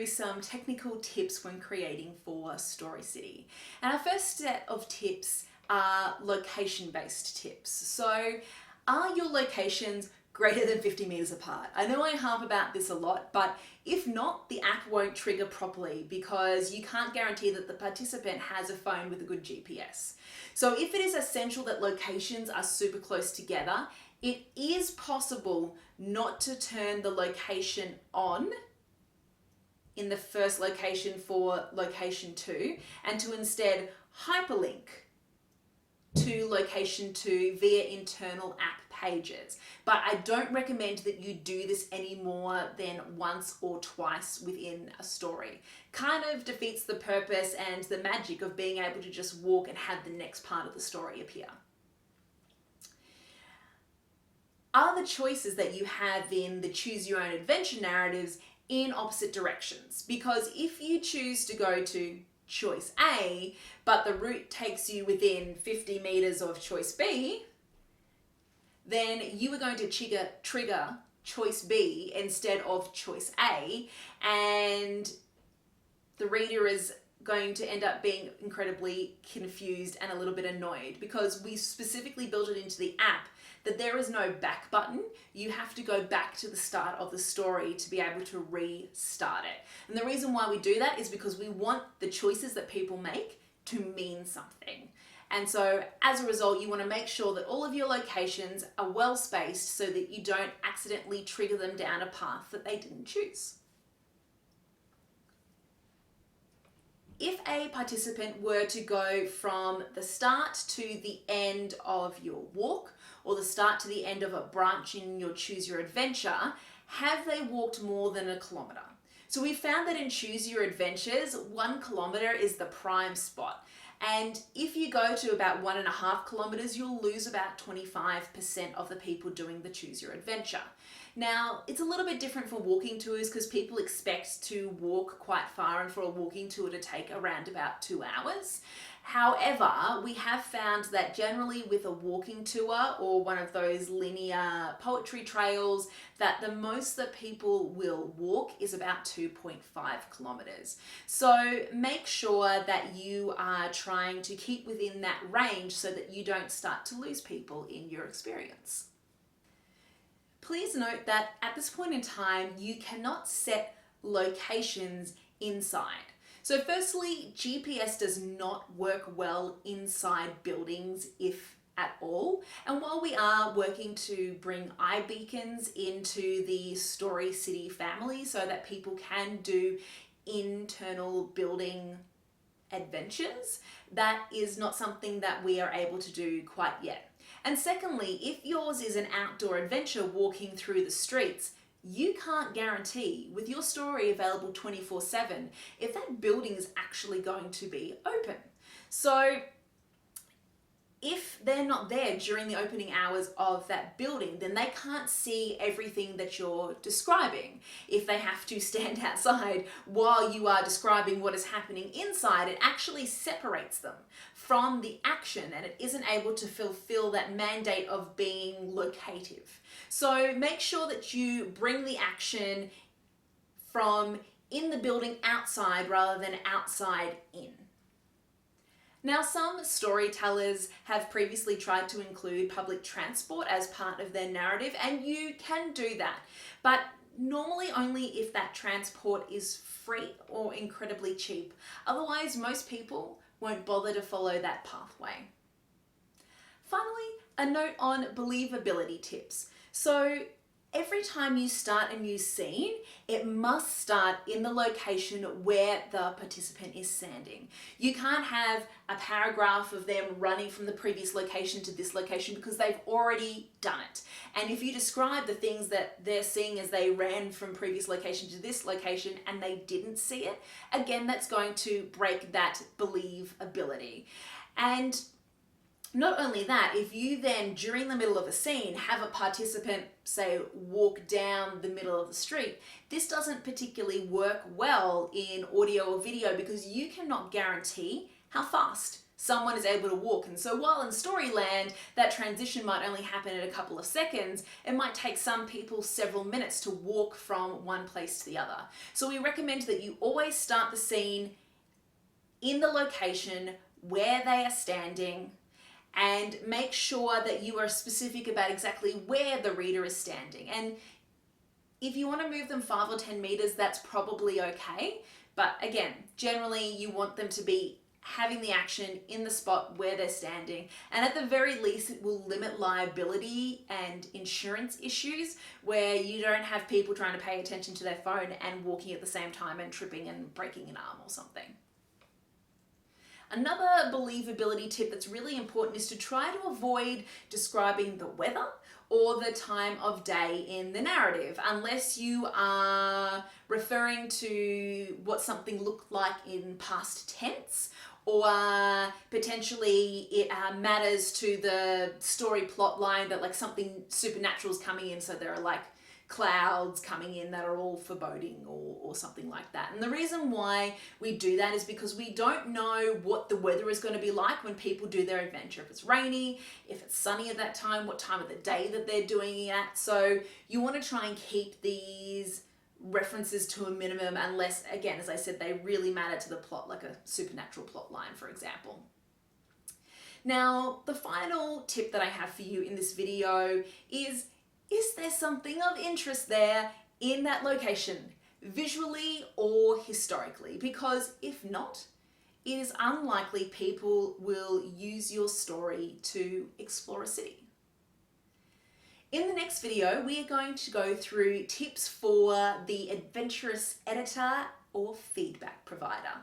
through some technical tips when creating for Story City. And our first set of tips are location-based tips. So, are your locations greater than 50 meters apart? I know I harp about this a lot, but if not, the app won't trigger properly because you can't guarantee that the participant has a phone with a good GPS. So if it is essential that locations are super close together, it is possible not to turn the location on in the first location for location 2 and to instead hyperlink to location 2 via internal app pages. But I don't recommend that you do this any more than once or twice within a story. Kind of defeats the purpose and the magic of being able to just walk and have the next part of the story appear. Are the choices that you have in the choose your own adventure narratives in opposite directions? Because if you choose to go to choice A, but the route takes you within 50 meters of choice B, then you are going to trigger choice B instead of choice A, and the reader is going to end up being incredibly confused and a little bit annoyed because we specifically built it into the app that there is no back button. You have to go back to the start of the story to be able to restart it. And the reason why we do that is because we want the choices that people make to mean something. And so as a result, you want to make sure that all of your locations are well spaced so that you don't accidentally trigger them down a path that they didn't choose. If a participant were to go from the start to the end of your walk or the start to the end of a branch in your Choose Your Adventure, have they walked more than 1 kilometer? So we found that in Choose Your Adventures, 1 kilometer is the prime spot. And if you go to about 1.5 kilometers, you'll lose about 25% of the people doing the Choose Your Adventure. Now, it's a little bit different for walking tours because people expect to walk quite far and for a walking tour to take around about 2 hours. However, we have found that generally with a walking tour or one of those linear poetry trails, that the most that people will walk is about 2.5 kilometers. So make sure that you are trying to keep within that range so that you don't start to lose people in your experience. Please note that at this point in time, you cannot set locations inside. So firstly, GPS does not work well inside buildings, if at all. And while we are working to bring iBeacons into the Story City family so that people can do internal building adventures, that is not something that we are able to do quite yet. And secondly, if yours is an outdoor adventure walking through the streets, you can't guarantee with your story available 24/7 if that building is actually going to be open. So if they're not there during the opening hours of that building, then they can't see everything that you're describing. If they have to stand outside while you are describing what is happening inside, it actually separates them from the action and it isn't able to fulfill that mandate of being locative. So make sure that you bring the action from in the building outside rather than outside in. Now, some storytellers have previously tried to include public transport as part of their narrative, and you can do that, but normally only if that transport is free or incredibly cheap. Otherwise, most people won't bother to follow that pathway. Finally, a note on believability tips. So every time you start a new scene, it must start in the location where the participant is standing. You can't have a paragraph of them running from the previous location to this location because they've already done it. And if you describe the things that they're seeing as they ran from previous location to this location and they didn't see it, again, that's going to break that believability. And not only that, if you then, during the middle of a scene, have a participant, say, walk down the middle of the street, this doesn't particularly work well in audio or video because you cannot guarantee how fast someone is able to walk. And so while in Storyland that transition might only happen in a couple of seconds, it might take some people several minutes to walk from one place to the other. So we recommend that you always start the scene in the location where they are standing, and make sure that you are specific about exactly where the reader is standing. And if you want to move them 5 or 10 meters, that's probably okay. But again, generally you want them to be having the action in the spot where they're standing. And at the very least, it will limit liability and insurance issues where you don't have people trying to pay attention to their phone and walking at the same time and tripping and breaking an arm or something. Another believability tip that's really important is to try to avoid describing the weather or the time of day in the narrative, unless you are referring to what something looked like in past tense, or potentially it matters to the story plot line that like something supernatural is coming in, so there are like clouds coming in that are all foreboding or something like that. And the reason why we do that is because we don't know what the weather is going to be like when people do their adventure. If it's rainy, if it's sunny at that time, what time of the day that they're doing it at. So you want to try and keep these references to a minimum unless, again, as I said, they really matter to the plot, like a supernatural plot line, for example. Now, the final tip that I have for you in this video is there something of interest there in that location, visually or historically? Because if not, it is unlikely people will use your story to explore a city. In the next video, we are going to go through tips for the adventurous editor or feedback provider.